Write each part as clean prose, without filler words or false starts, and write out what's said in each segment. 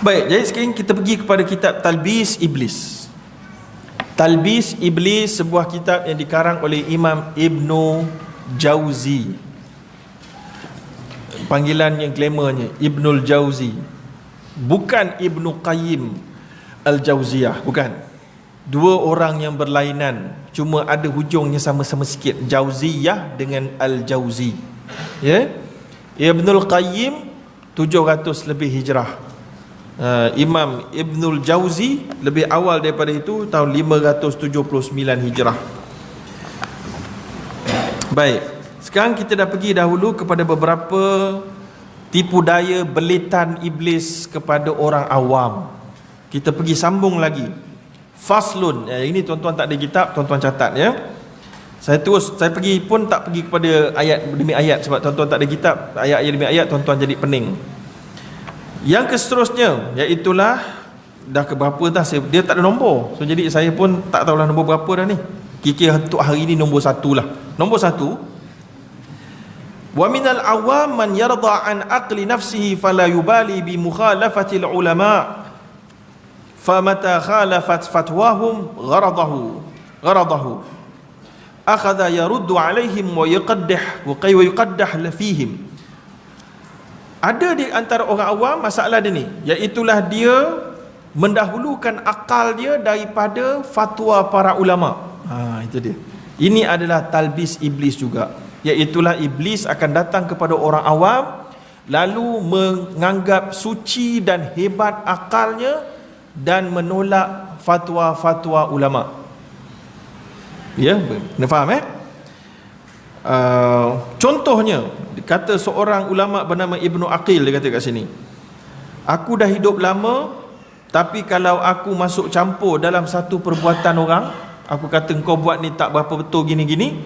Baik, jadi sekarang kita pergi kepada kitab Talbis Iblis. Talbis Iblis, sebuah kitab yang dikarang oleh Imam Ibnu Jauzi. Panggilan yang glamournya Ibnul Jauzi, bukan Ibnu Qayyim Al-Jauziyah, bukan. Dua orang yang berlainan, cuma ada hujungnya sama-sama sikit, Jauziyah dengan Al-Jauzi. Ya, Ibnul Qayyim 700 lebih hijrah. Imam Ibnul Jauzi lebih awal daripada itu, tahun 579 hijrah. Baik, sekarang kita dah pergi dahulu kepada beberapa tipu daya belitan iblis kepada orang awam. Kita pergi sambung lagi. Faslun. Ini tuan-tuan tak ada kitab, tuan-tuan catat ya. Saya pergi pun tak pergi kepada ayat demi ayat, sebab tuan-tuan tak ada kitab, ayat demi ayat tuan-tuan jadi pening. Yang seterusnya, iaitulah dah ke berapa dah, dia tak ada nombor. So jadi saya pun tak tahulah nombor berapa dah ni. Kira untuk hari ni nombor 1 lah. Nombor 1, wa minal awam man yarda an aqli nafsihi fala yubali bi mukhalafati al ulama famata khalafat fatwahum gharadahu akhadha yaruddu alaihim wa yuqaddah fihim. Ada di antara orang awam masalah dia ni, iaitulah dia mendahulukan akal dia daripada fatwa para ulama. Itu dia. Ini adalah talbis iblis juga, iaitulah iblis akan datang kepada orang awam lalu menganggap suci dan hebat akalnya dan menolak fatwa-fatwa ulama. Ya, kena faham contohnya, kata seorang ulama bernama Ibnu Aqil, dia kata kat sini, aku dah hidup lama, tapi kalau aku masuk campur dalam satu perbuatan orang, aku kata engkau buat ni tak berapa betul gini-gini,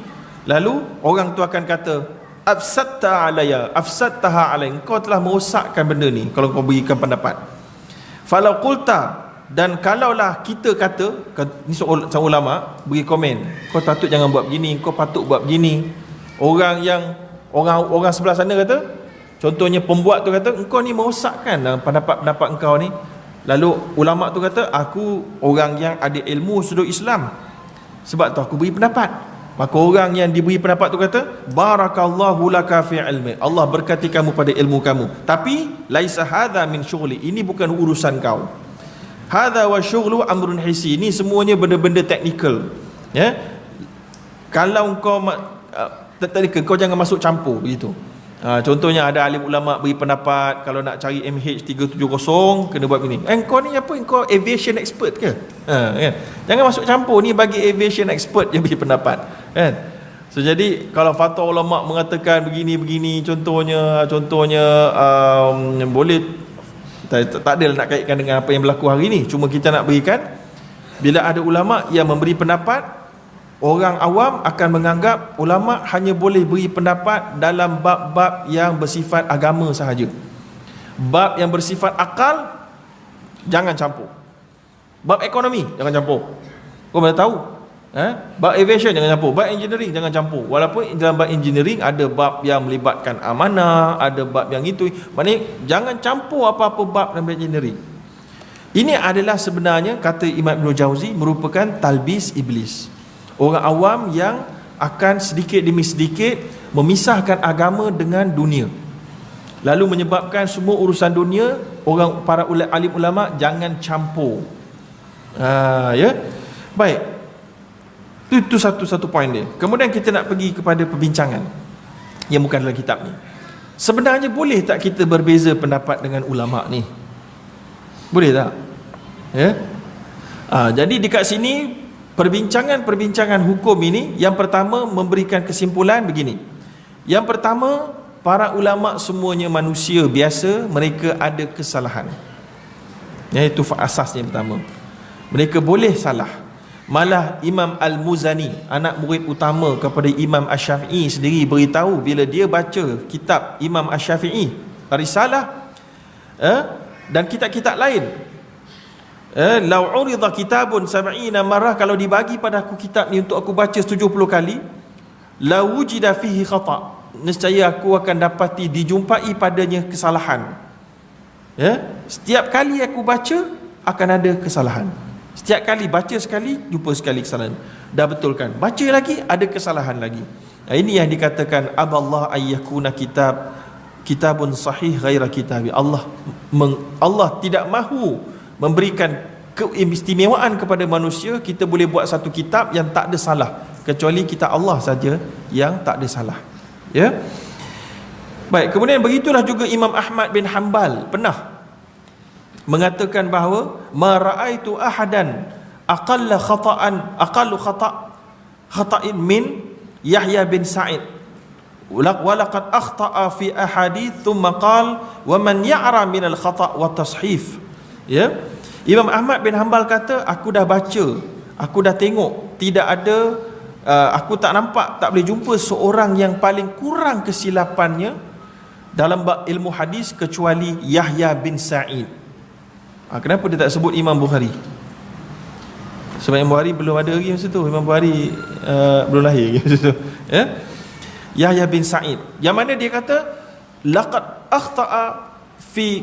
lalu orang tu akan kata afsadtaha alai, engkau telah merosakkan benda ni kalau kau berikan pendapat. Falau qulta, dan kalaulah kita kata, ni seorang ulama beri komen, kau patut jangan buat begini, kau patut buat begini. Orang sebelah sana kata, contohnya pembuat tu kata, engkau ni merosakkan pendapat-pendapat engkau ni. Lalu ulama tu kata, aku orang yang ada ilmu sudut Islam, sebab tu aku beri pendapat. Maka orang yang diberi pendapat tu kata, barakallahu laka fi ilmi, Allah berkati kamu pada ilmu kamu, tapi laisa hadha min syughli, ini bukan urusan kau. Hadha wa syughlu amrun hisi, ini semuanya benda-benda teknikal. Ya, kalau engkau tadi kau jangan masuk campur begitu. Contohnya ada alim ulama beri pendapat, kalau nak cari MH370 kena buat begini. Kau ni apa? Kau aviation expert ke? Kan? Jangan masuk campur, ni bagi aviation expert yang beri pendapat, kan? So jadi kalau fatwa ulama mengatakan begini-begini, contohnya boleh tak ada nak kaitkan dengan apa yang berlaku hari ni. Cuma kita nak berikan, bila ada ulama yang memberi pendapat, orang awam akan menganggap ulama hanya boleh beri pendapat dalam bab-bab yang bersifat agama sahaja. Bab yang bersifat akal, jangan campur. Bab ekonomi, jangan campur. Kau mana tahu? Bab aviation, jangan campur. Bab engineering, jangan campur. Walaupun dalam bab engineering ada bab yang melibatkan amanah, ada bab yang itu. Maknanya jangan campur apa-apa bab dalam engineering. Ini adalah sebenarnya, kata Imam Ibn Jauzi, merupakan talbis iblis. Orang awam yang akan sedikit demi sedikit memisahkan agama dengan dunia, lalu menyebabkan semua urusan dunia, para alim ulama jangan campur. Ya, baik, itu satu poin dia. Kemudian kita nak pergi kepada perbincangan yang bukan dalam kitab ni. Sebenarnya boleh tak kita berbeza pendapat dengan ulama ni? Boleh tak? Ya. Jadi dekat sini perbincangan hukum ini, yang pertama memberikan kesimpulan begini. Yang pertama, para ulama semuanya manusia biasa, mereka ada kesalahan. Itu asasnya yang pertama. Mereka boleh salah. Malah Imam Al-Muzani, anak murid utama kepada Imam Asy-Syafi'i sendiri, beritahu bila dia baca kitab Imam Asy-Syafi'i, Risalah, dan kitab-kitab lain, lau urida kitabun 70 marrah, kalau dibagi pada aku kitab ni untuk aku baca 70 kali, la wujida fihi khata', nescaya aku akan dapati dijumpai padanya kesalahan. Ya, setiap kali aku baca akan ada kesalahan. Setiap kali baca sekali, jumpa sekali kesalahan. Dah betulkan. Baca lagi, ada kesalahan lagi. Ini yang dikatakan aballah ayyakuna kitabun sahih ghaira kitabi. Allah tidak mahu memberikan keistimewaan kepada manusia. Kita boleh buat satu kitab yang tak ada salah, kecuali kitab Allah saja yang tak ada salah. Ya. Baik, kemudian begitulah juga Imam Ahmad bin Hanbal pernah mengatakan bahawa ma ra'aitu ahadan aqallu khata'in min Yahya bin Sa'id walaqad akhta'a fi ahadith thumma qala wa man ya'ra min al-khata' wa tashif. Ya, Imam Ahmad bin Hanbal kata, aku dah baca, aku dah tengok, tidak ada aku tak nampak, tak boleh jumpa seorang yang paling kurang kesilapannya dalam bab ilmu hadis kecuali Yahya bin Sa'id. Kenapa dia tak sebut Imam Bukhari? Sebab Imam Bukhari belum ada lagi masa tu. Imam Bukhari belum lahir lagi masa tu. Ya? Yahya bin Sa'id, yang mana dia kata laqad akhta'a fi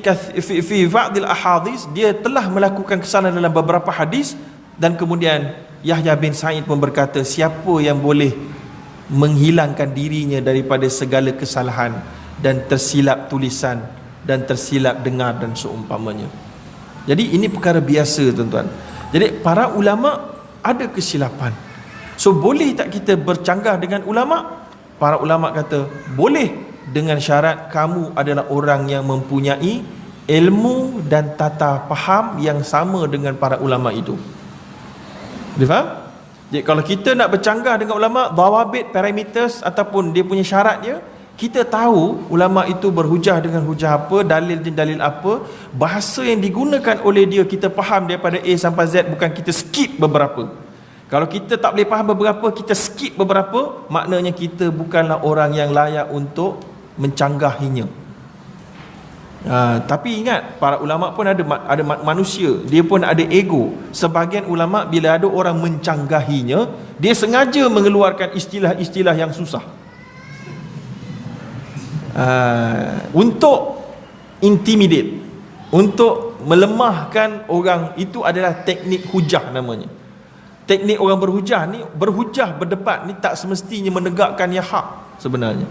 ba'dil ahadits, dia telah melakukan kesalahan dalam beberapa hadis. Dan kemudian Yahya bin Sa'id pun berkata, siapa yang boleh menghilangkan dirinya daripada segala kesalahan dan tersilap tulisan dan tersilap dengar dan seumpamanya. Jadi ini perkara biasa, tuan-tuan. Jadi para ulama ada kesilapan. So boleh tak kita bercanggah dengan ulama? Para ulama kata boleh, dengan syarat kamu adalah orang yang mempunyai ilmu dan tata faham yang sama dengan para ulama itu. Boleh faham? Jadi kalau kita nak bercanggah dengan ulama, dawabit, parameters ataupun dia punya syarat dia, kita tahu ulama itu berhujah dengan hujah apa, dalil dan dalil apa, bahasa yang digunakan oleh dia kita faham daripada A sampai Z, bukan kita skip beberapa. Kalau kita tak boleh faham beberapa, kita skip beberapa, maknanya kita bukanlah orang yang layak untuk mencanggahinya. Tapi ingat, para ulama pun ada manusia, dia pun ada ego. Sebahagian ulama bila ada orang mencanggahinya, dia sengaja mengeluarkan istilah-istilah yang susah untuk intimidate, untuk melemahkan orang. Itu adalah teknik hujah namanya. Teknik orang berhujah ni, berhujah, berdebat ni tak semestinya menegakkan yang hak sebenarnya.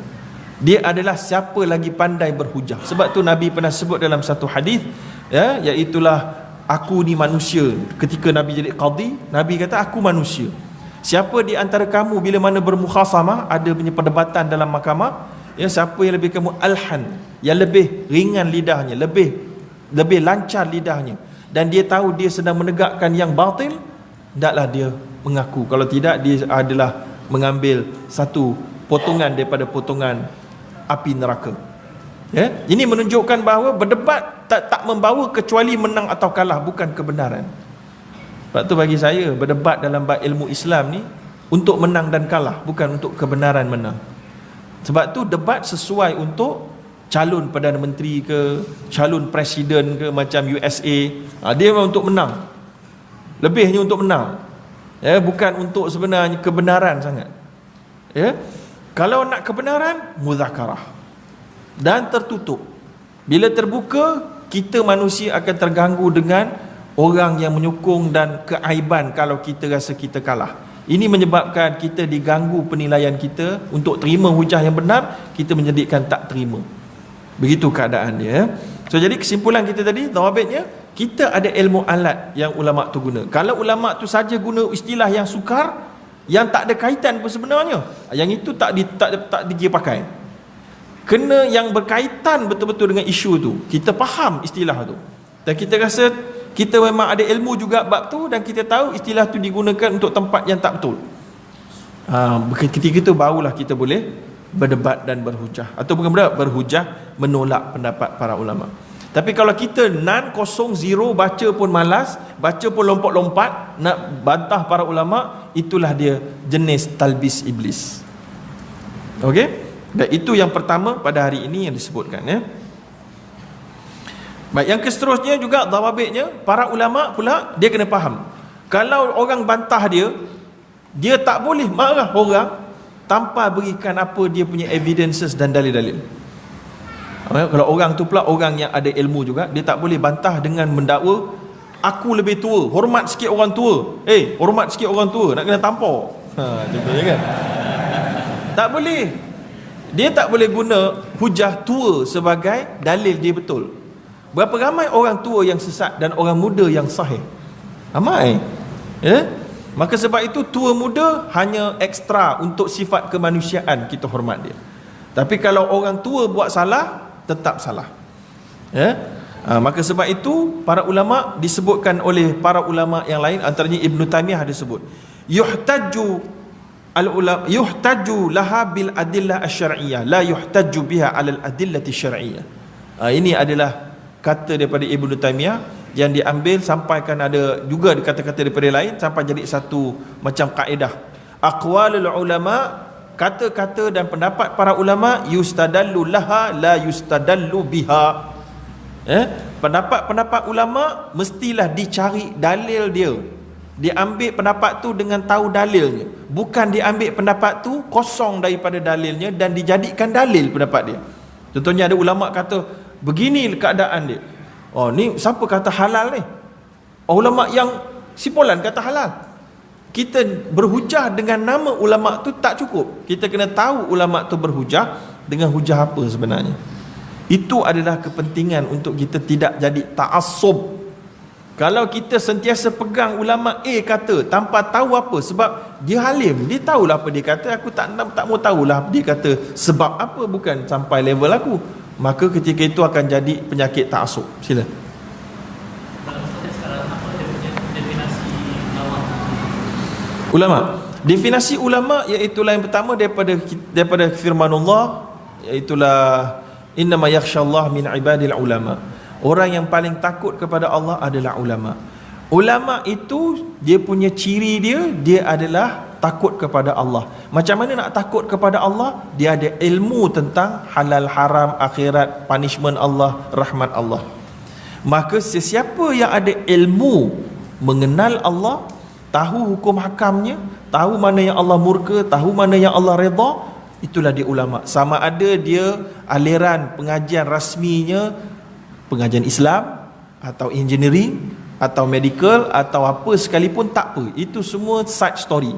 Dia adalah siapa lagi pandai berhujah. Sebab tu Nabi pernah sebut dalam satu hadis, ya, iaitulah aku ni manusia. Ketika Nabi jadi qadi, Nabi kata aku manusia. Siapa di antara kamu bila mana bermukhasamah, ada punya perdebatan dalam mahkamah, ya, siapa yang lebih kamu alhan, yang lebih ringan lidahnya, lebih lancar lidahnya, dan dia tahu dia sedang menegakkan yang batil, hendaklah dia mengaku. Kalau tidak, dia adalah mengambil satu potongan daripada potongan api neraka. Ya, ini menunjukkan bahawa berdebat tak membawa kecuali menang atau kalah, bukan kebenaran. Sebab tu bagi saya, berdebat dalam bab ilmu Islam ni untuk menang dan kalah, bukan untuk kebenaran menang. Sebab tu debat sesuai untuk calon Perdana Menteri ke, calon Presiden ke, macam USA, dia memang untuk menang, lebihnya untuk menang, ya, bukan untuk sebenarnya kebenaran sangat. Ya, kalau nak kebenaran, muzakarah dan tertutup. Bila terbuka, kita manusia akan terganggu dengan orang yang menyokong dan keaiban kalau kita rasa kita kalah. Ini menyebabkan kita diganggu penilaian kita untuk terima hujah yang benar, kita menjadikan tak terima. Begitu keadaan dia. So jadi kesimpulan kita tadi, dawabitnya, kita ada ilmu alat yang ulama tu guna. Kalau ulama tu saja guna istilah yang sukar, yang tak ada kaitan pun sebenarnya, yang itu tak dia pakai. Kena yang berkaitan betul-betul dengan isu tu, kita faham istilah tu, dan kita rasa kita memang ada ilmu juga bab tu, dan kita tahu istilah tu digunakan untuk tempat yang tak betul. Ketika itu barulah kita boleh berdebat dan berhujah, atau bukan berhujah, menolak pendapat para ulama. Tapi kalau kita kosong, zero, baca pun malas, baca pun lompat-lompat nak bantah para ulama, itulah dia jenis talbis iblis. Okey? Dan itu yang pertama pada hari ini yang disebutkan, ya. Baik, yang seterusnya juga dawabitnya, para ulama pula dia kena faham, kalau orang bantah dia tak boleh marah orang tanpa berikan apa dia punya evidences dan dalil-dalil. Kalau orang tu pula orang yang ada ilmu juga, dia tak boleh bantah dengan mendakwa aku lebih tua, hormat sikit orang tua. Hormat sikit orang tua, nak kena tampar. Contohnya kan. Tak boleh. Dia tak boleh guna hujah tua sebagai dalil dia betul. Berapa ramai orang tua yang sesat dan orang muda yang sahih? Ramai. Maka sebab itu tua muda hanya ekstra untuk sifat kemanusiaan, kita hormat dia. Tapi kalau orang tua buat salah, tetap salah. Maka sebab itu para ulama disebutkan oleh para ulama yang lain, antaranya Ibn Taymiyah ada sebut, yuhtaju laha bil adillah asy-syar'iyyah la yuhtaju biha 'alal adillati syar'iyyah. Ini adalah kata daripada Ibn Taymiyah yang diambil, sampaikan ada juga kata-kata daripada lain sampai jadi satu macam kaedah. Aqwalul ulama, kata-kata dan pendapat para ulama, yustadallu laha la yustadallu biha. Pendapat-pendapat ulama mestilah dicari dalil dia. Diambil pendapat tu dengan tahu dalilnya, bukan diambil pendapat tu kosong daripada dalilnya dan dijadikan dalil pendapat dia. Contohnya ada ulama kata begini keadaan dia. Ni siapa kata halal ni? Ulama yang simpulan kata halal. Kita berhujah dengan nama ulama tu tak cukup. Kita kena tahu ulama tu berhujah dengan hujah apa sebenarnya. Itu adalah kepentingan untuk kita tidak jadi ta'assub. Kalau kita sentiasa pegang ulama A kata tanpa tahu apa, sebab dia halim, dia tahulah apa dia kata, aku tak mau tahulah dia kata sebab apa, bukan sampai level aku, maka ketika itu akan jadi penyakit ta'assub. Sila. Ulama. Definisi ulama iaitu yang pertama daripada firmanullah, iaitulah innama yakhshallah min ibadil ulama. Orang yang paling takut kepada Allah adalah ulama. Ulama itu dia punya ciri dia adalah takut kepada Allah. Macam mana nak takut kepada Allah? Dia ada ilmu tentang halal haram, akhirat, punishment Allah, rahmat Allah. Maka sesiapa yang ada ilmu mengenal Allah, tahu hukum hakamnya, tahu mana yang Allah murka, tahu mana yang Allah redha, itulah dia ulama. Sama ada dia aliran pengajian rasminya pengajian Islam atau engineering atau medical atau apa sekalipun, tak apa, itu semua side story.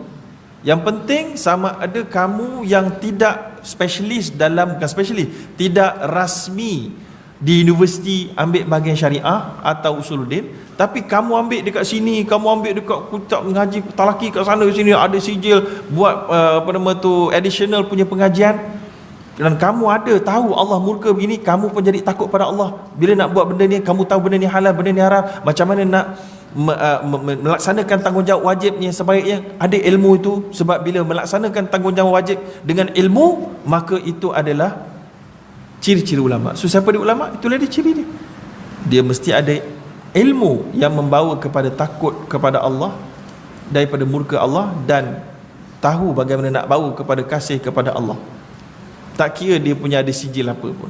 Yang penting sama ada kamu yang tidak spesialis dalam, bukan spesialis, tidak rasmi di universiti ambil bahagian syariah atau usuluddin, tapi kamu ambil dekat sini, kamu ambil dekat kutak mengaji talaki kat sana sini, ada sijil buat additional punya pengajian, dan kamu ada tahu Allah murka begini, kamu pun jadi takut pada Allah. Bila nak buat benda ni, kamu tahu benda ni halal, benda ni haram, macam mana nak melaksanakan tanggungjawab wajibnya sebaiknya, ada ilmu itu. Sebab bila melaksanakan tanggungjawab wajib dengan ilmu, maka itu adalah ciri-ciri ulama. So siapa dia ulama? Itulah dia ciri dia. Dia mesti ada ilmu yang membawa kepada takut kepada Allah, daripada murka Allah, dan tahu bagaimana nak bawa kepada kasih kepada Allah. Tak kira dia punya ada sijil apa pun.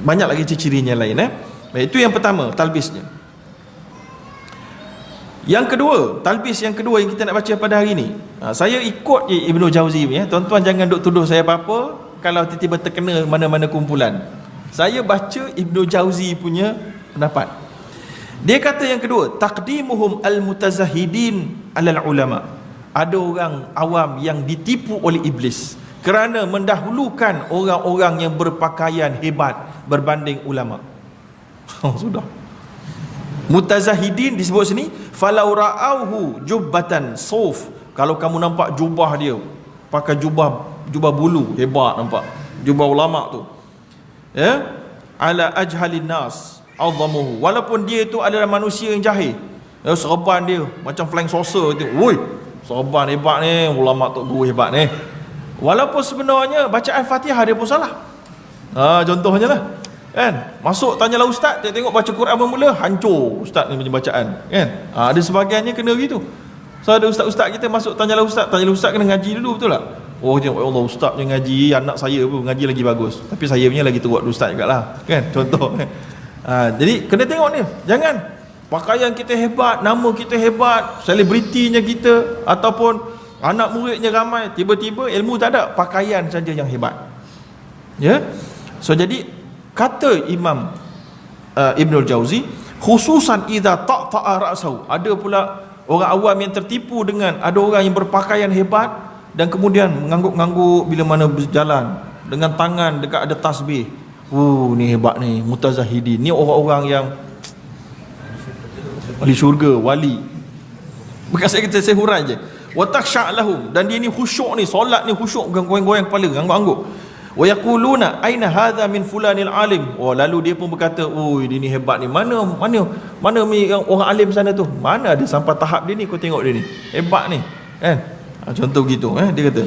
Banyak lagi ciri-cirinya lain. Itu yang pertama, talbisnya. Yang kedua, talbis yang kedua yang kita nak baca pada hari ini, saya ikut Ibnu Jauzi punya. Tuan-tuan jangan duk tuduh saya apa-apa kalau tiba-tiba terkena mana-mana kumpulan. Saya baca Ibnu Jauzi punya pendapat. Dia kata yang kedua, taqdimuhum al-mutazahidin alal ulama. Ada orang awam yang ditipu oleh iblis kerana mendahulukan orang-orang yang berpakaian hebat berbanding ulama. Sudah. Mutazahidin disebut sini, falau ra'auhu jubbatan suf. Kalau kamu nampak jubah dia, pakai jubah bulu hebat, nampak jubah ulama tu, ala ajhalin nas azamuhu, walaupun dia tu adalah manusia yang jahil, serban dia macam flying saucer tu, woi, serban hebat ni, ulama tok guru hebat ni, walaupun sebenarnya bacaan Fatihah dia pun salah. Contohnya lah, kan, masuk tanyalah ustaz, tengok baca Quran bermula hancur ustaz ni punya bacaan, kan. Ada sebahagiannya kena gitu. So ada ustaz-ustaz kita masuk tanyalah ustaz kena ngaji dulu, betul tak? Oh tengok, Allah ustaz yang ngaji, anak saya pun ngaji lagi bagus, tapi saya punya lagi teruk ustaz jugalah, kan, contoh. Jadi kena tengok ni, jangan pakaian kita hebat, nama kita hebat, selebritinya kita, ataupun anak muridnya ramai, tiba-tiba ilmu tak ada, pakaian saja yang hebat. Ya. So jadi kata Imam Ibnul Jauzi, khususan idza ta'ta'a ra'sahu, ada pula orang awam yang tertipu dengan ada orang yang berpakaian hebat dan kemudian mengangguk-angguk bila mana berjalan dengan tangan dekat ada tasbih. Ni hebat ni, mutazahidin. Ni orang-orang yang ahli syurga, wali. Bukan saya kata, saya hurai je. Wa takhsha' lahum, dan dia ni khusyuk ni, solat ni khusyuk, goyang-goyang kepala, angguk-angguk. Wa yaquluna aina hadha min fulanil alim. Lalu dia pun berkata, dia ni hebat ni. Mana yang orang alim sana tu? Mana ada sampai tahap dia ni, kau tengok dia ni. Hebat ni. Kan? Contoh gitu, dia kata.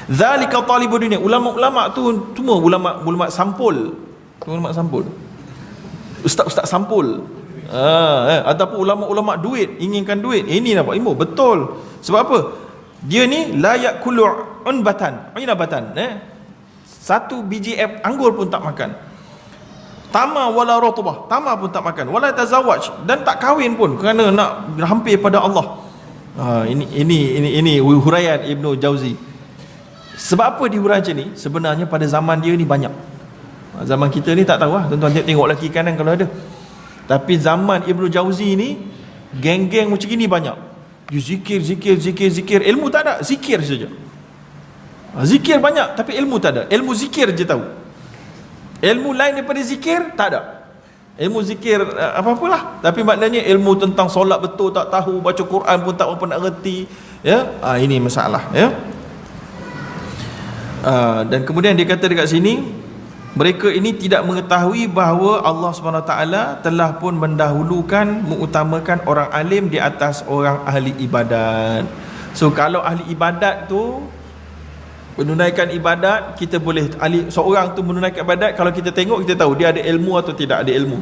Zalika talibud dunia. Ulama-ulama tu semua ulama sampul. Ulama sampul. Ustaz-ustaz sampul. Ataupun ulama-ulama duit, inginkan duit. Ini nampak ilmu, betul. Sebab apa? Dia ni la yakulu unbatan, satu biji anggur pun tak makan. Tama wala rutbah, tama pun tak makan. Wala tazawwaj, dan tak kahwin pun kerana nak hampir pada Allah. Ini huraian Ibnu Jauzi. Sebab apa dihurai macam ni? Sebenarnya pada zaman dia ni banyak. Zaman kita ni tak tahu lah. Tuan-tuan tengoklah kiri kanan kalau ada. Tapi zaman Ibnu Jauzi ni, geng-geng macam ni banyak. Dia zikir. Ilmu tak ada, zikir saja. Zikir banyak tapi ilmu tak ada. Ilmu zikir je tahu. Ilmu lain daripada zikir tak ada. Ilmu zikir apa-apalah, tapi maknanya ilmu tentang solat betul tak tahu, baca Quran pun tak apa nak reti, ya. Ini masalah, ya. Dan kemudian dia kata dekat sini, mereka ini tidak mengetahui bahawa Allah SWT telah pun mendahulukan, mengutamakan orang alim di atas orang ahli ibadat. So kalau ahli ibadat tu menunaikan ibadat, kita boleh seorang tu menunaikan ibadat, kalau kita tengok kita tahu dia ada ilmu atau tidak ada ilmu.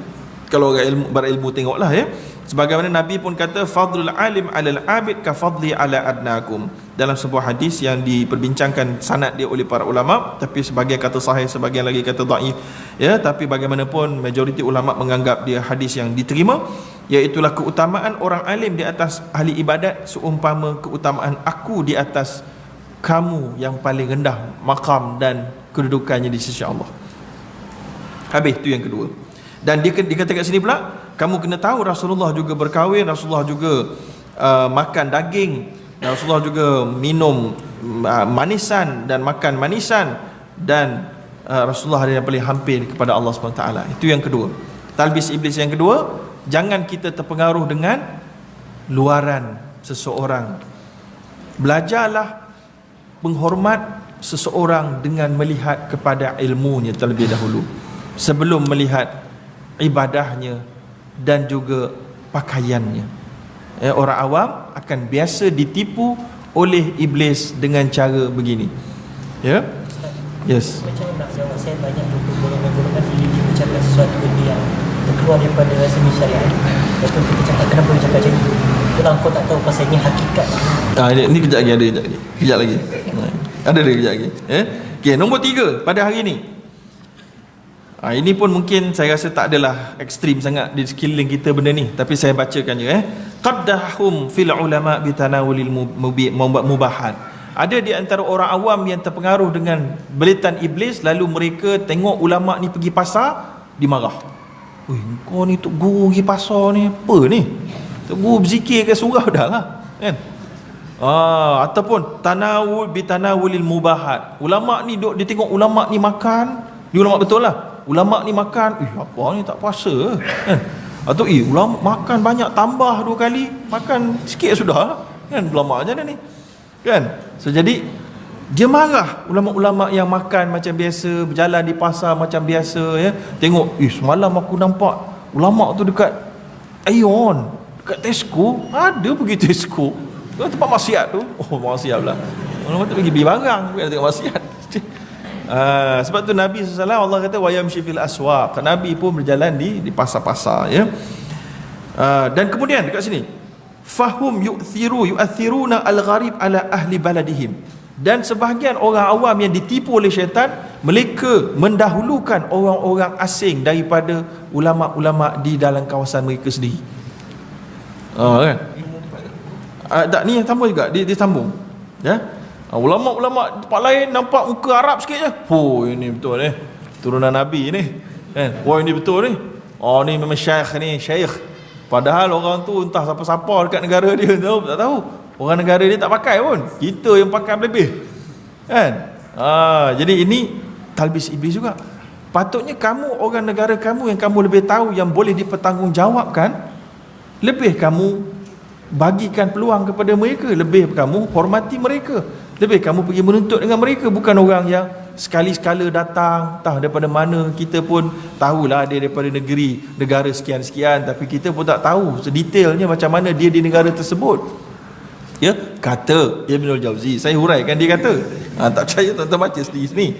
Kalau orang berilmu tengoklah, ya. Sebagaimana Nabi pun kata, fadlul alim 'alal 'abid ka fadli 'ala adnakum, dalam sebuah hadis yang diperbincangkan sanad dia oleh para ulama, tapi sebagian kata sahih, sebagian lagi kata dhaif, ya. Tapi bagaimanapun majoriti ulama menganggap dia hadis yang diterima, iaitulah keutamaan orang alim di atas ahli ibadat seumpama keutamaan aku di atas kamu yang paling rendah maqam dan kedudukannya di sisi Allah. Habis tu yang kedua. Dan dia kata kat sini pula, kamu kena tahu Rasulullah juga berkahwin, Rasulullah juga makan daging, Rasulullah juga minum manisan dan makan manisan, dan Rasulullah ada yang paling hampir kepada Allah SWT. Itu yang kedua. Talbis iblis yang kedua, jangan kita terpengaruh dengan luaran seseorang. Belajarlah menghormat seseorang dengan melihat kepada ilmunya terlebih dahulu sebelum melihat ibadahnya dan juga pakaiannya. Orang awam akan biasa ditipu oleh iblis dengan cara begini. Ya. Yes. Macam nak jawab, saya banyak jumpa golongan-golongan ini bercakap sesuatu benda yang terkeluar daripada rasmi syariat. Lepas tu kita cakap, kenapa dia cakap macam ni? Kalau kau tak tahu pasal ini hakikat. Ini kejap lagi, ada kejap lagi. Ada kejap lagi. Okey, nombor 3 pada hari ini. Ini pun mungkin saya rasa tak adalah ekstrim sangat di sekeliling kita benda ni, tapi saya bacakan je. Qaddahum fil ulama bitanawulil mubahat. Ada di antara orang awam yang terpengaruh dengan belitan iblis, lalu mereka tengok ulama ni pergi pasar, dimarah. Kau ni tok guru pergi pasar ni apa ni? Tok guru berzikir ke surau dah lah, kan? Ataupun bitanawulil mubahat. Ulama ni dia tengok ulama ni makan, dia ulama betul lah. Ulama ni makan, apa ni tak puasa, kan? Atau ulama makan banyak, tambah 2 kali, makan sikit sudah, kan? Ulama macam ni, kan? So jadi dia marah ulama-ulama yang makan macam biasa, berjalan di pasar macam biasa, ya. Tengok, semalam aku nampak ulama tu dekat Aeon, dekat Tesco, ada pergi Tesco, tempat maksiat tu. Maksiat pula. Ulama tu pergi beli barang, bukan tengok maksiat. Sebab tu Nabi SAW, Allah kata wa yamshi fil aswaq, Nabi pun berjalan di pasar-pasar, ya. Dan kemudian dekat sini, fahum yu'athiruna al-gharib ala ahli baladihim, dan sebahagian orang awam yang ditipu oleh syaitan, mereka mendahulukan orang-orang asing daripada ulama-ulama di dalam kawasan mereka sendiri. Kan? Tak, ni yang sambung juga, dia sambung, ya. Ulama-ulama tempat lain nampak muka Arab sikit je. Oh, ini betul ni. Turunan Nabi ni. Kan? Wah, ini betul ni. Oh, ni memang syekh ni, syekh. Padahal orang tu entah siapa-siapa dekat negara dia, tak tahu. Orang negara dia tak pakai pun. Kita yang pakai lebih. Kan? Jadi ini talbis iblis juga. Patutnya kamu, orang negara kamu yang kamu lebih tahu, yang boleh dipertanggungjawabkan, lebih kamu bagikan peluang kepada mereka, lebih kamu hormati mereka, lebih kamu pergi menuntut dengan mereka. Bukan orang yang sekali-sekala datang, entah daripada mana. Kita pun tahulah dia daripada negara sekian-sekian, tapi kita pun tak tahu sedetailnya macam mana dia di negara tersebut. Ya, kata Ibnul Jauzi, saya huraikan dia kata. Tak percaya tuan-tuan baca sendiri.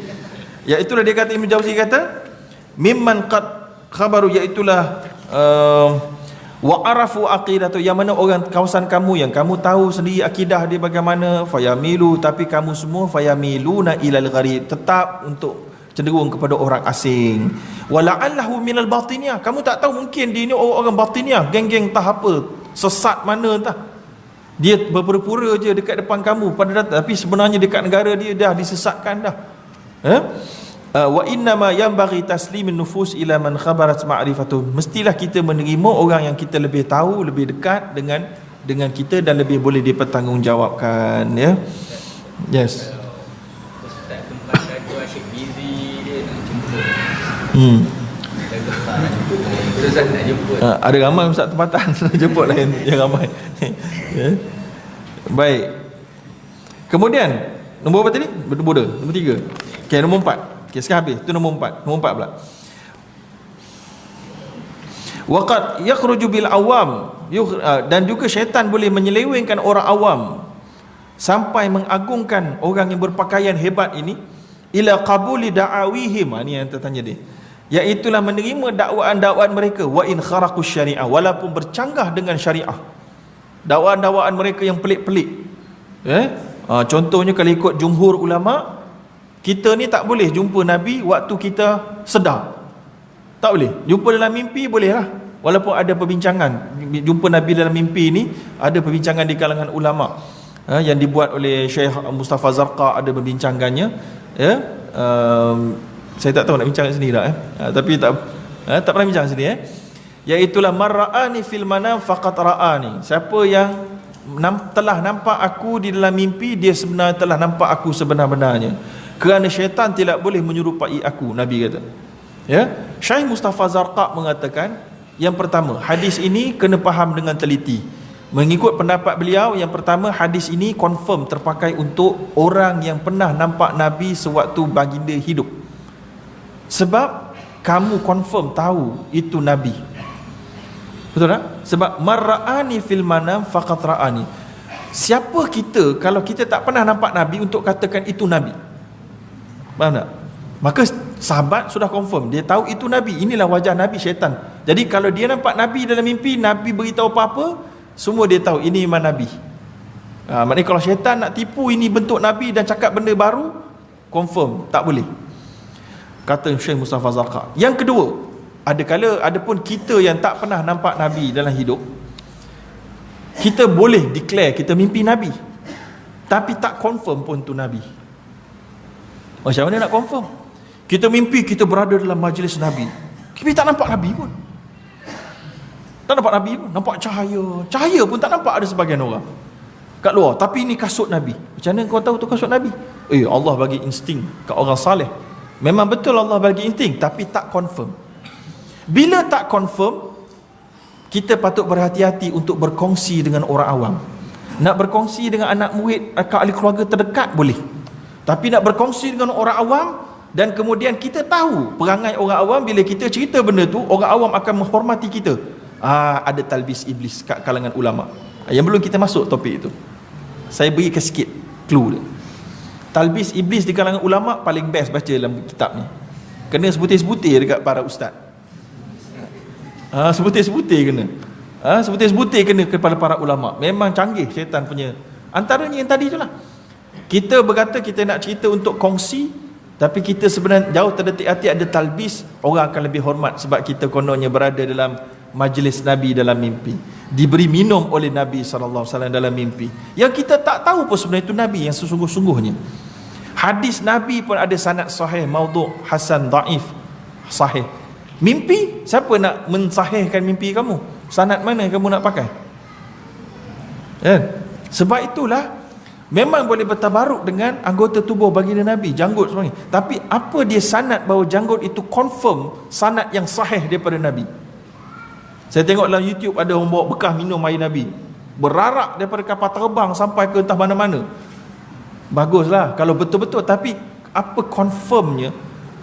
Iaitulah dia kata, Ibn Jauzi kata, mimman qad khabaru, iaitulah wa arafu aqidatu, yang mana orang kawasan kamu yang kamu tahu sendiri akidah dia bagaimana, fayamilu, tapi kamu semua fayamiluna ilal gharib, tetap untuk cenderung kepada orang asing. Wala'allahu minal batiniyah, kamu tak tahu, mungkin dia ni orang batiniyah, geng-geng entah apa, sesat mana entah. Dia berpura-pura je dekat depan kamu pada tapi sebenarnya dekat negara dia dah disesatkan dah. Wa innama yanbaghi taslimin nufus ila man khabarat ma'rifatun, mestilah kita menerima orang yang kita lebih tahu, lebih dekat dengan kita dan lebih boleh dipertanggungjawabkan, ya. Yes. Ustaz tempat radio Asyik Bizi dia nak jemput. Ustaz nak jemput. Ada ramai ustaz tempatan jemput lain yang ramai. Ya. Baik. Kemudian nombor berapa tadi? Nombor 2, nombor 3. Okey, nombor 4. Okey, sekarang habis. Itu nombor 4. Nombor 4 pula. Waqad yakhruju bil awam, dan juga syaitan boleh menyelewengkan orang awam sampai mengagungkan orang yang berpakaian hebat ini, ila qabuli da'awihim. Ini yang tertanya dia, iaitulah menerima dakwaan-dakwaan mereka, wa in kharaqus syariah, walaupun bercanggah dengan syariah. Dakwaan-dakwaan mereka yang pelik-pelik. Contohnya kalau ikut jumhur ulama, kita ni tak boleh jumpa Nabi waktu kita sedar. Tak boleh. Jumpa dalam mimpi boleh lah, walaupun ada perbincangan. Jumpa Nabi dalam mimpi ni ada perbincangan di kalangan ulama, yang dibuat oleh Syekh Mustafa Zarqa, ada perbincangannya. Saya tak tahu nak bincang kat sini tak, tapi tak pernah bincang sini. Iaitulah marra'ani fil manam faqat ra'ani, siapa yang telah nampak aku di dalam mimpi, dia sebenarnya telah nampak aku sebenar-benarnya, kerana syaitan tidak boleh menyerupai aku, Nabi kata. Ya, Syekh Mustafa Zarqa mengatakan, yang pertama, hadis ini kena faham dengan teliti. Mengikut pendapat beliau, yang pertama, hadis ini confirm terpakai untuk orang yang pernah nampak Nabi sewaktu baginda hidup. Sebab kamu confirm tahu itu Nabi. Betul tak? Sebab marra'ani fil manam faqat ra'ani. Siapa kita kalau kita tak pernah nampak Nabi untuk katakan itu Nabi? Faham tak? Maka sahabat sudah confirm, dia tahu itu Nabi. Inilah wajah Nabi, syaitan. Jadi kalau dia nampak Nabi dalam mimpi, Nabi beritahu apa-apa, semua dia tahu ini memang Nabi. Maknanya kalau syaitan nak tipu ini bentuk Nabi dan cakap benda baru, confirm tak boleh, kata Syekh Mustafa Zarqa. Yang kedua, ada pun kita yang tak pernah nampak Nabi dalam hidup, kita boleh declare kita mimpi Nabi, tapi tak confirm pun tu Nabi. Macam mana nak confirm? Kita mimpi kita berada dalam majlis Nabi, tapi tak nampak Nabi pun. Tak nampak Nabi pun, nampak cahaya pun tak nampak ada sebagian orang kat luar, tapi ini kasut Nabi. Macam mana kau tahu tu kasut Nabi? Allah bagi insting kat orang saleh. Memang betul Allah bagi insting, tapi tak confirm. Bila tak confirm, kita patut berhati-hati untuk berkongsi dengan orang awam. Nak berkongsi dengan anak murid atau ahli keluarga terdekat boleh, tapi nak berkongsi dengan orang awam, dan kemudian kita tahu perangai orang awam, bila kita cerita benda tu, orang awam akan menghormati kita. Ada talbis iblis kat kalangan ulama. Yang belum kita masuk topik itu, saya beri ke sikit clue dia. Talbis iblis di kalangan ulama paling best baca dalam kitab ni. Kena sebutir-sebutir dekat para ustaz. Sebutir-sebutir kena. Sebutir-sebutir kena kepada para ulama. Memang canggih syaitan punya. Antaranya yang tadi itulah. Kita berkata kita nak cerita untuk kongsi, tapi kita sebenarnya jauh terdetik hati ada talbis, orang akan lebih hormat sebab kita kononnya berada dalam majlis Nabi dalam mimpi, diberi minum oleh Nabi SAW dalam mimpi, yang kita tak tahu pun sebenarnya itu Nabi yang sesungguh-sungguhnya. Hadis Nabi pun ada sanad sahih, maudhu', hasan, daif, sahih. Mimpi, siapa nak mensahihkan mimpi kamu? Sanad mana kamu nak pakai? Sebab itulah memang boleh bertabaruk dengan anggota tubuh baginda Nabi, janggut sebenarnya. Tapi apa dia sanad bahawa janggut itu confirm sanad yang sahih daripada Nabi? Saya tengok dalam YouTube ada orang bawa bekas minum air Nabi, berarak daripada kapal terbang sampai ke entah mana-mana. Baguslah kalau betul-betul, tapi apa confirmnya?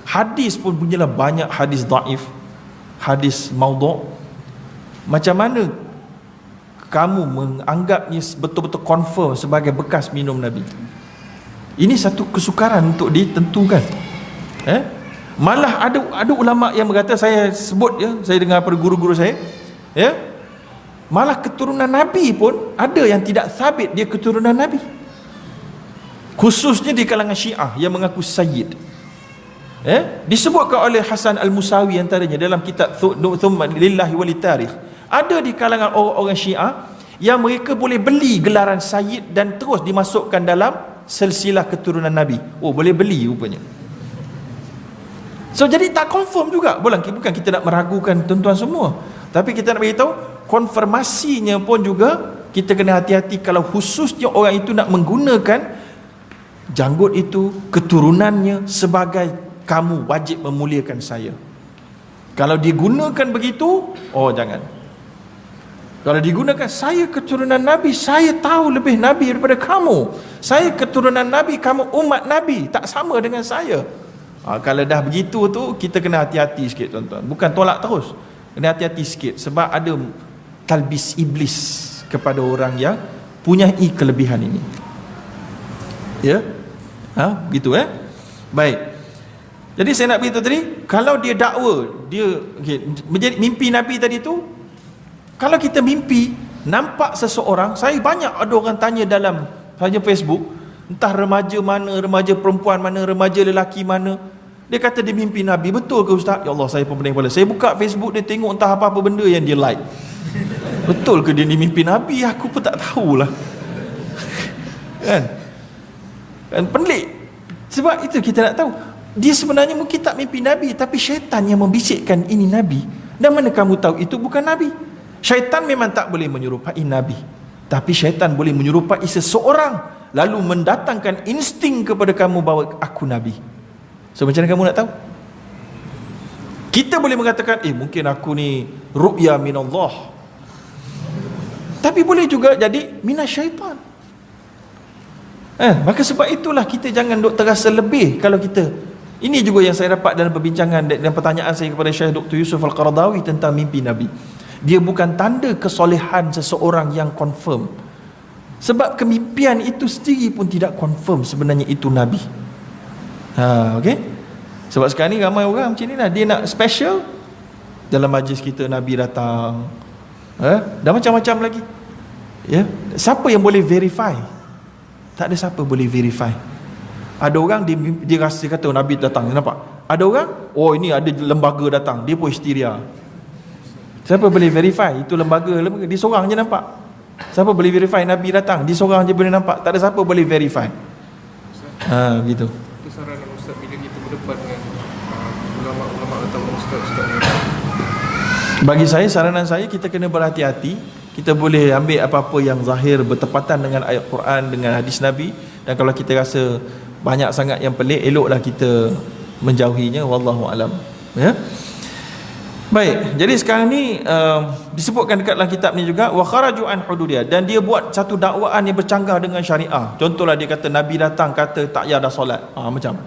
Hadis pun punyalah banyak hadis daif, hadis maudhu'. Macam mana kamu menganggapnya betul-betul confirm sebagai bekas minum Nabi? Ini satu kesukaran untuk ditentukan. Malah ada ulama yang berkata, saya sebut saya dengar pada guru-guru saya, malah keturunan Nabi pun ada yang tidak sabit dia keturunan Nabi, khususnya di kalangan Syiah yang mengaku sayyid. Disebutkan oleh Hasan Al-Musawi antaranya dalam kitab Thumma Lillahi Walitarikh. Ada di kalangan orang-orang Syiah yang mereka boleh beli gelaran sayyid dan terus dimasukkan dalam silsilah keturunan Nabi. Oh, boleh beli rupanya. So jadi tak confirm juga. Bukan kita nak meragukan tuan-tuan semua, tapi kita nak beritahu konfirmasinya pun juga kita kena hati-hati. Kalau khususnya orang itu nak menggunakan janggut itu, keturunannya sebagai kamu wajib memuliakan saya. Kalau digunakan begitu, oh jangan. Kalau digunakan saya keturunan Nabi, saya tahu lebih Nabi daripada kamu, saya keturunan Nabi, kamu umat Nabi, tak sama dengan saya. Kalau dah begitu tu kita kena hati-hati sikit tuan-tuan. Bukan tolak terus, kena hati-hati sikit, sebab ada talbis iblis kepada orang yang punyai kelebihan ini. Gitu baik. Jadi saya nak beritahu tadi, kalau dia dakwa dia menjadi mimpi Nabi tadi tu, kalau kita mimpi nampak seseorang, saya banyak ada orang tanya dalam saja Facebook, entah remaja mana, remaja perempuan mana, remaja lelaki mana, dia kata dia mimpi Nabi. Betul ke Ustaz? Ya Allah, saya pun pening kepala. Saya buka Facebook, dia tengok entah apa-apa benda yang dia like. Betul ke dia ni mimpi Nabi? Aku pun tak tahulah. Kan pelik. Sebab itu kita nak tahu, dia sebenarnya mungkin tak mimpi Nabi, tapi syaitan yang membisikkan ini Nabi. Dan mana kamu tahu itu bukan Nabi? Syaitan memang tak boleh menyerupai Nabi, tapi syaitan boleh menyerupai seseorang, lalu mendatangkan insting kepada kamu bahawa aku Nabi. So macam mana kamu nak tahu? Kita boleh mengatakan, mungkin aku ni ru'ya minallah, tapi boleh juga jadi minasyaitan. Maka sebab itulah kita jangan duk terasa lebih. Kalau kita, ini juga yang saya dapat dalam perbincangan dan pertanyaan saya kepada Syekh Dr. Yusuf Al-Qaradawi tentang mimpi Nabi. Dia bukan tanda kesolehan seseorang yang confirm, sebab kemimpian itu sendiri pun tidak confirm sebenarnya itu Nabi. Okey. Sebab sekarang ni ramai orang macam ni lah, dia nak special. Dalam majlis kita Nabi datang, dah macam-macam lagi. Siapa yang boleh verify? Tak ada siapa boleh verify. Ada orang dia rasa kata Nabi datang, nampak? Ada orang, ini ada lembaga datang, dia pun histeria. Siapa boleh verify itu lembaga? Dia seorang je nampak. Siapa boleh verify Nabi datang? Dia seorang je boleh nampak. Tak ada siapa boleh verify. Gitu. Itu saranan Ustaz bila kita berdepan dengan ulama-ulama atau ustaz-ustaz ni. Bagi saya, saranan saya, kita kena berhati-hati. Kita boleh ambil apa-apa yang zahir bertepatan dengan ayat Quran, dengan hadis Nabi. Dan kalau kita rasa banyak sangat yang pelik, eloklah kita menjauhinya. Wallahu alam. Baik, jadi sekarang ni disebutkan dekat dalam kitab ni juga, wa kharaju an hududiyah, dan dia buat satu dakwaan yang bercanggah dengan syariah. Contohlah dia kata Nabi datang kata tak payah dah solat. Macam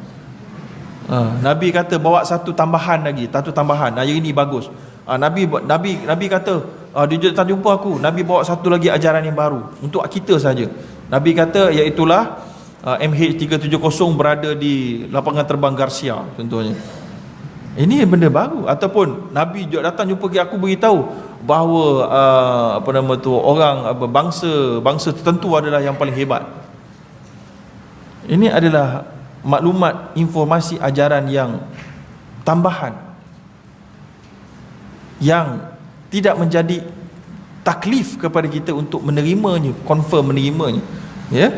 Nabi kata bawa satu tambahan lagi, satu tambahan. Yang ini bagus. Nabi kata dia tak jumpa aku, Nabi bawa satu lagi ajaran yang baru untuk kita saja. Nabi kata iaitulah MH370 berada di lapangan terbang Garcia contohnya. Ini benda baru. Ataupun Nabi datang jumpa aku, beritahu bahawa orang bangsa tertentu adalah yang paling hebat. Ini adalah maklumat, informasi, ajaran yang tambahan, yang tidak menjadi taklif kepada kita untuk menerimanya, confirm menerimanya. Ya.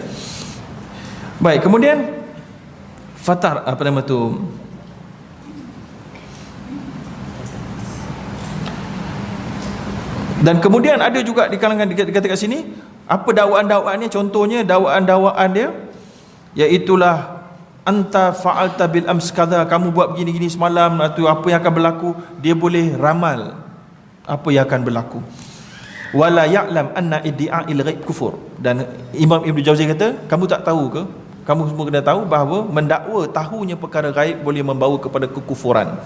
Baik, kemudian fatar apa nama tu? Dan kemudian ada juga di kalangan dikata kat sini apa dakwaan-dakwaannya, contohnya dakwaan-dakwaan dia iaitulah anta fa'alta bil ams kadza, kamu buat begini-gini semalam, atau apa yang akan berlaku, dia boleh ramal apa yang akan berlaku. Wala ya'lam anna iddi'a'il ghaib kufur. Dan Imam Ibn Jauzi kata, kamu tak tahu ke? Kamu semua kena tahu bahawa mendakwa tahunya perkara gaib boleh membawa kepada kekufuran.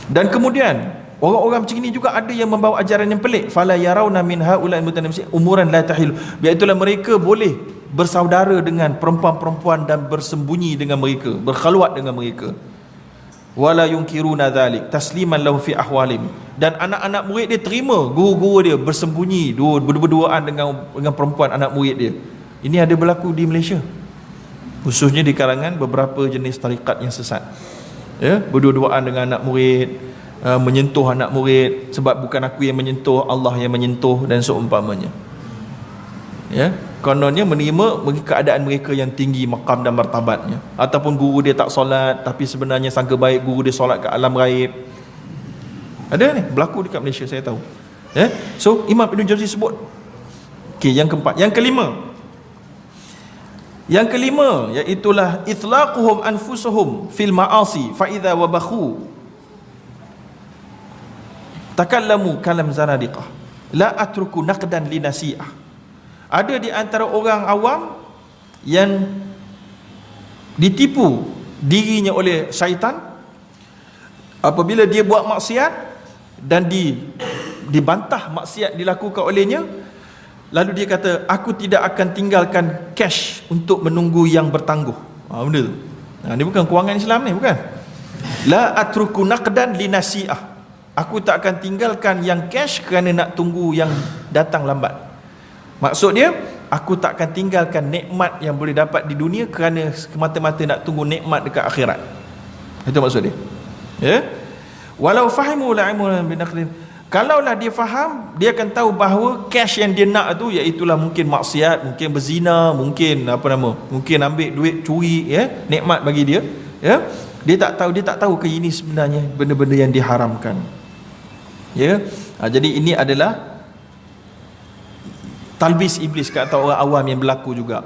Dan kemudian orang-orang macam ini juga ada yang membawa ajaran yang pelik. Fala yarawna min haula'i mutanamsi umuran la tahil. Iaitulah mereka boleh bersaudara dengan perempuan-perempuan dan bersembunyi dengan mereka, berkhaluat dengan mereka. Wala yunkiruna dhalik tasliman lahu fi ahwalim. Dan anak-anak murid dia terima guru-guru dia bersembunyi berdua-duaan dengan perempuan anak murid dia. Ini ada berlaku di Malaysia, khususnya di kalangan beberapa jenis tarikat yang sesat. Ya, berdua-duaan dengan anak murid, menyentuh anak murid, sebab bukan aku yang menyentuh, Allah yang menyentuh, dan seumpamanya. Ya, kononnya menerima keadaan mereka yang tinggi maqam dan martabatnya, ataupun guru dia tak solat tapi sebenarnya sangka baik guru dia solat kat alam gaib. Ada ni berlaku dekat Malaysia, saya tahu. Ya, so Imam Ibn Jauzi sebut. Okey, yang keempat, yang kelima iaitulah itlaquhum anfusuhum fil ma'asi fa idza wabakhu takallamu kalam zanadiqah la atruku naqdan li nasi'ah. Ada di antara orang awam yang ditipu dirinya oleh syaitan apabila dia buat maksiat dan dibantah maksiat dilakukan olehnya, lalu dia kata, aku tidak akan tinggalkan cash untuk menunggu yang bertangguh. Benda tu. Ini bukan kewangan Islam ni, bukan. La atruku naqdan li nasi'ah. Aku tak akan tinggalkan yang cash kerana nak tunggu yang datang lambat. Maksud dia, aku tak akan tinggalkan nikmat yang boleh dapat di dunia kerana semata-mata nak tunggu nikmat dekat akhirat. Itu maksud dia. Ya. Walau fahimu la'imun binaqlin. Kalaulah dia faham, dia akan tahu bahawa cash yang dia nak tu iaitulah mungkin maksiat, mungkin berzina, mungkin mungkin ambil duit curi, ya, nikmat bagi dia, ya. Dia tak tahu ke ini sebenarnya benda-benda yang diharamkan. Ya. Jadi ini adalah talbis iblis ke atas orang awam yang berlaku juga.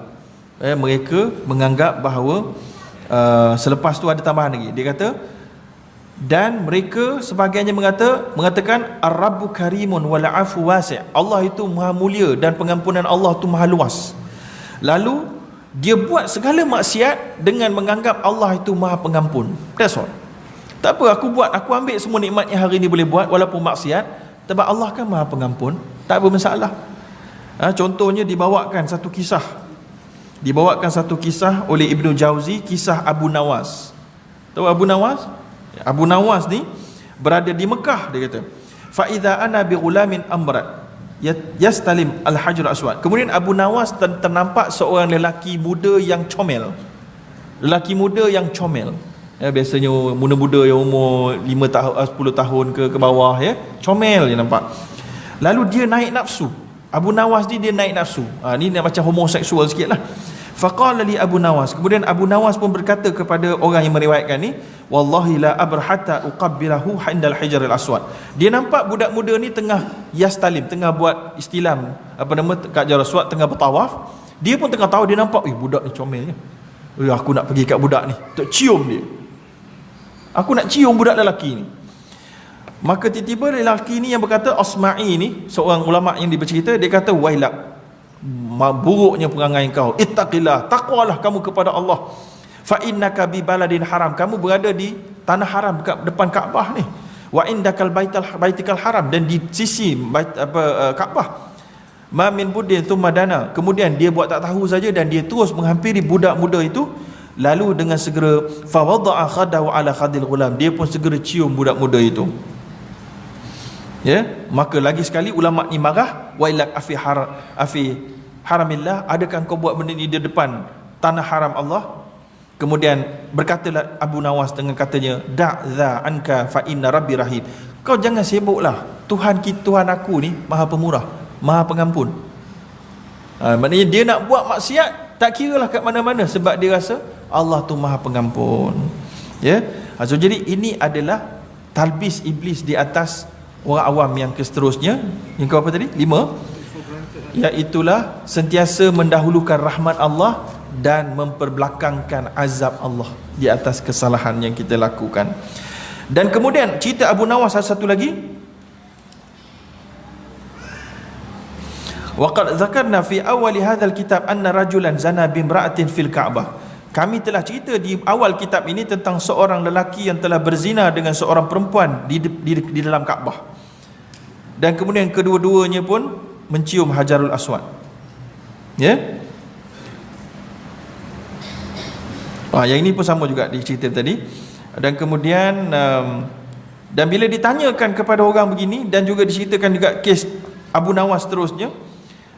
Mereka menganggap bahawa selepas tu ada tambahan lagi. Dia kata, dan mereka sebahagiannya mengatakan ar-rabbu karimun wal 'afu wasi'. Allah itu maha mulia dan pengampunan Allah itu maha luas. Lalu dia buat segala maksiat dengan menganggap Allah itu maha pengampun. That's all. Tak apa, aku ambil semua nikmat yang hari ini boleh buat walaupun maksiat, sebab Allah kan maha pengampun, tak ada masalah. Contohnya dibawakan satu kisah oleh Ibnu Jauzi, kisah Abu Nawas. Tahu Abu Nawas? Abu Nawas ni berada di Mekah, dia kata, fa idza ana bi ghulamin amrat yastalim al-hajar aswad. Kemudian Abu Nawas ternampak seorang lelaki muda yang comel. Biasanya muda-muda yang umur 5 tahun 10 tahun ke bawah, ya, comel dia nampak. Lalu dia naik nafsu. Abu Nawas ni dia naik nafsu. Ni macam homoseksual sikitlah. Faqala li Abu Nawas. Kemudian Abu Nawas pun berkata kepada orang yang meriwayatkan ni, wallahi la abrahata uqabbilahu hindal hajar al-aswad. Dia nampak budak muda ni tengah yastalim, tengah buat istilam kat Hajar Aswad, tengah bertawaf. Dia pun tengah tahu, dia nampak, budak ni comelnya. Aku nak pergi kat budak ni, tak cium dia. Aku nak cium budak lelaki ni. Maka tiba-tiba lelaki ni yang berkata, Asma'i ni, seorang ulama yang bercerita, dia kata, wailak, buruknya perangai kau, ittaqillah, taqwalah kamu kepada Allah, fa innaka bi baladin haram, kamu berada di tanah haram dekat depan Kaabah ni, wa indakal baitikal haram, dan di sisi Kaabah, ma min budin thumma dana. Kemudian dia buat tak tahu saja dan dia terus menghampiri budak muda itu, lalu dengan segera fa wada'a khadahu ala khadil ghulam, dia pun segera cium budak muda itu. Ya, maka lagi sekali ulama ni marah, wailak afi haramillah, adakah kau buat benda ni di depan tanah haram Allah? Kemudian berkatalah Abu Nawas dengan katanya, da'za anka fa inna rabbi rahim. Kau jangan sibuklah, Tuhan aku ni Maha Pemurah, Maha Pengampun. Maknanya dia nak buat maksiat tak kiralah kat mana-mana sebab dia rasa Allah tu Maha Pengampun. Ya. So jadi ini adalah talbis iblis di atas orang awam yang seterusnya. Yang ke apa tadi? 5. Iaitulah sentiasa mendahulukan rahmat Allah dan memperbelakangkan azab Allah di atas kesalahan yang kita lakukan. Dan kemudian cerita Abu Nawas satu lagi. Waqad zakarna fi awal hadzal kitab anna rajulan zana bimra'atin fil Ka'bah. Kami telah cerita di awal kitab ini tentang seorang lelaki yang telah berzina dengan seorang perempuan di dalam Kaabah. Dan kemudian kedua-duanya pun mencium Hajarul Aswad. Ya? Yang ini pun sama juga di cerita tadi. Dan kemudian dan bila ditanyakan kepada orang begini, dan juga diceritakan juga kes Abu Nawas seterusnya,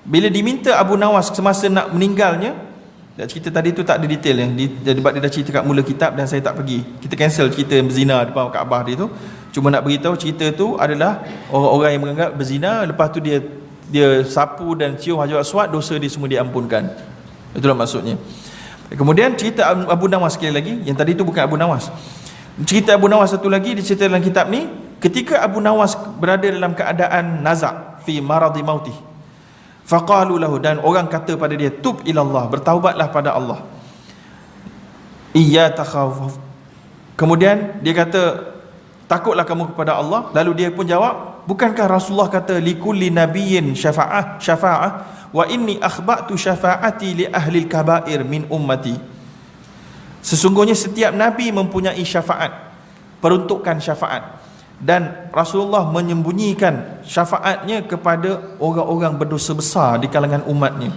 bila diminta Abu Nawas semasa nak meninggalnya, cerita tadi tu tak ada detail yang sebab dia dah cerita kat mula kitab dan saya tak pergi. Kita cancel cerita berzina depan Kaabah dia tu. Cuma nak beritahu cerita tu adalah orang-orang yang menganggap berzina, lepas tu dia sapu dan cium Hajarul Aswad, dosa dia semua diampunkan. Itulah maksudnya. Kemudian cerita Abu Nawas sekali lagi, yang tadi tu bukan Abu Nawas. Cerita Abu Nawas satu lagi dicerita dalam kitab ni, ketika Abu Nawas berada dalam keadaan nazak fi maradi mautih. Faqalu lahu, dan orang kata pada dia, tub ilallah, bertaubatlah pada Allah. Iya takhaf. Kemudian dia kata, takutlah kamu kepada Allah. Lalu dia pun jawab, bukankah Rasulullah kata likulli nabiyyin syafa'ah wa inni akhba'tu syafa'ati li ahli al-kaba'ir min ummati. Sesungguhnya setiap nabi mempunyai syafaat, peruntukan syafaat, dan Rasulullah menyembunyikan syafaatnya kepada orang-orang berdosa besar di kalangan umatnya.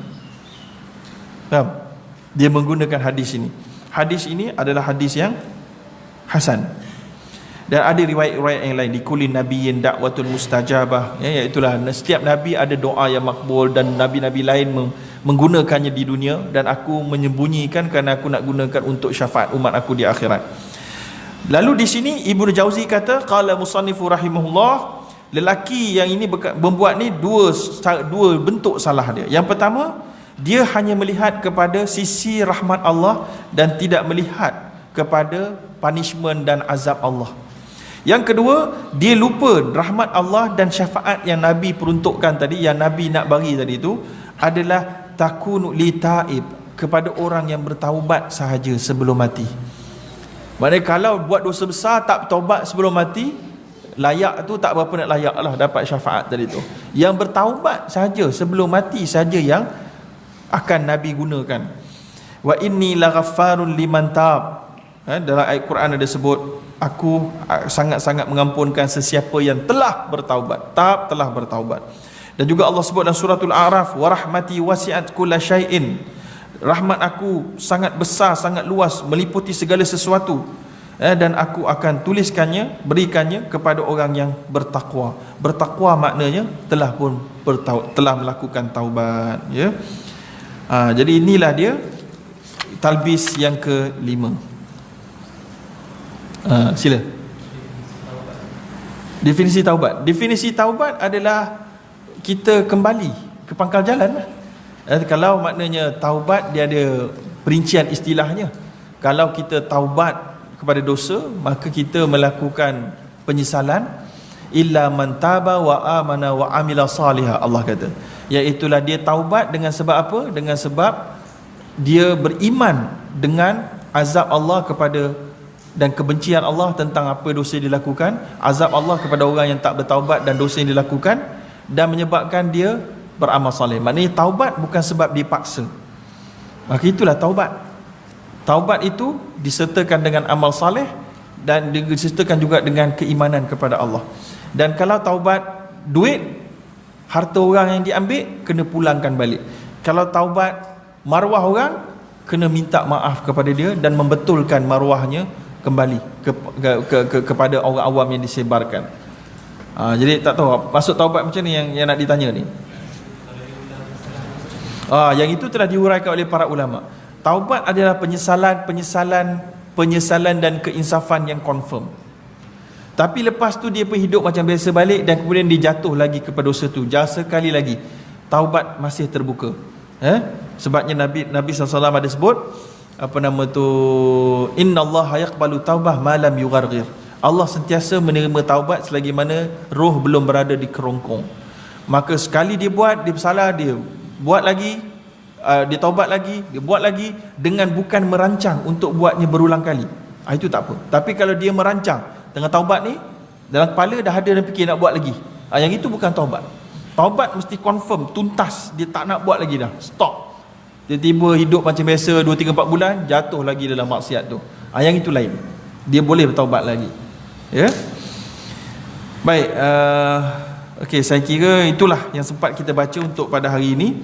Faham? Dia menggunakan hadis ini. Hadis ini adalah hadis yang hasan. Dan ada riwayat-riwayat yang lain, likulli nabiyyin da'watul mustajabah, ya, iaitulah setiap nabi ada doa yang makbul, dan nabi-nabi lain menggunakannya di dunia, dan aku menyembunyikan kerana aku nak gunakan untuk syafaat umat aku di akhirat. Lalu di sini Ibnu Jauzi kata, qala musannifu rahimahullah, lelaki yang ini membuat ni dua bentuk salah dia. Yang pertama, dia hanya melihat kepada sisi rahmat Allah dan tidak melihat kepada punishment dan azab Allah. Yang kedua, dia lupa rahmat Allah dan syafaat yang Nabi peruntukkan tadi, yang Nabi nak bagi tadi itu adalah takunu li taib, kepada orang yang bertaubat sahaja sebelum mati. Maknanya kalau buat dosa besar tak bertaubat sebelum mati, layak tu tak berapa nak layak lah dapat syafaat tadi tu. Yang bertaubat sahaja sebelum mati saja yang akan Nabi gunakan. Wa inni laghaffarun liman tab. Dalam ayat Quran ada sebut, aku sangat-sangat mengampunkan sesiapa yang telah bertaubat. Tab, telah bertaubat. Dan juga Allah sebut dalam suratul A'raf, wa rahmati wasi'at kulla syai'in. Rahmat aku sangat besar, sangat luas, meliputi segala sesuatu. Dan aku akan tuliskannya, berikannya kepada orang yang bertakwa. Bertakwa maknanya telah melakukan taubat, ya. Jadi inilah dia talbis yang ke-5. Sila. Definisi taubat. Definisi taubat adalah kita kembali ke pangkal jalan lah. Kalau maknanya taubat, dia ada perincian istilahnya. Kalau kita taubat kepada dosa, maka kita melakukan penyesalan. Illa man taba wa amana wa amila salihah, Allah kata. Iaitulah dia taubat dengan sebab apa? Dengan sebab dia beriman dengan azab Allah kepada dan kebencian Allah tentang apa dosa yang dilakukan, azab Allah kepada orang yang tak bertaubat dan dosa yang dilakukan, dan menyebabkan dia beramal soleh. Maknanya taubat bukan sebab dipaksa. Maka itulah taubat. Taubat itu disertakan dengan amal soleh dan disertakan juga dengan keimanan kepada Allah. Dan kalau taubat duit, harta orang yang diambil kena pulangkan balik. Kalau taubat maruah orang, kena minta maaf kepada dia dan membetulkan maruahnya kembali kepada orang awam yang disebarkan. Jadi tak tahu maksud taubat macam ni yang nak ditanya ni. Yang itu telah diuraikan oleh para ulama. Taubat adalah penyesalan dan keinsafan yang confirm. Tapi lepas tu dia pergi hidup macam biasa balik dan kemudian dia jatuh lagi kepada dosa tu. Jangan sekali lagi. Taubat masih terbuka. Sebabnya Nabi SAW ada sebut innallaha yaqbalu taubah ma lam yugharghir. Allah sentiasa menerima taubat selagi mana roh belum berada di kerongkong. Maka sekali dia buat, dia bersalah, dia buat lagi, dia taubat lagi, dia buat lagi dengan bukan merancang untuk buatnya berulang kali. Itu tak apa. Tapi kalau dia merancang tengah taubat ni, dalam kepala dah ada dan fikir nak buat lagi, yang itu bukan taubat. Taubat mesti confirm, tuntas, dia tak nak buat lagi dah, stop. Tiba-tiba hidup macam biasa 2, 3, 4 bulan, jatuh lagi dalam maksiat tu. Yang itu lain, dia boleh bertaubat lagi. Ya. Baik, okey, saya kira itulah yang sempat kita baca untuk pada hari ini.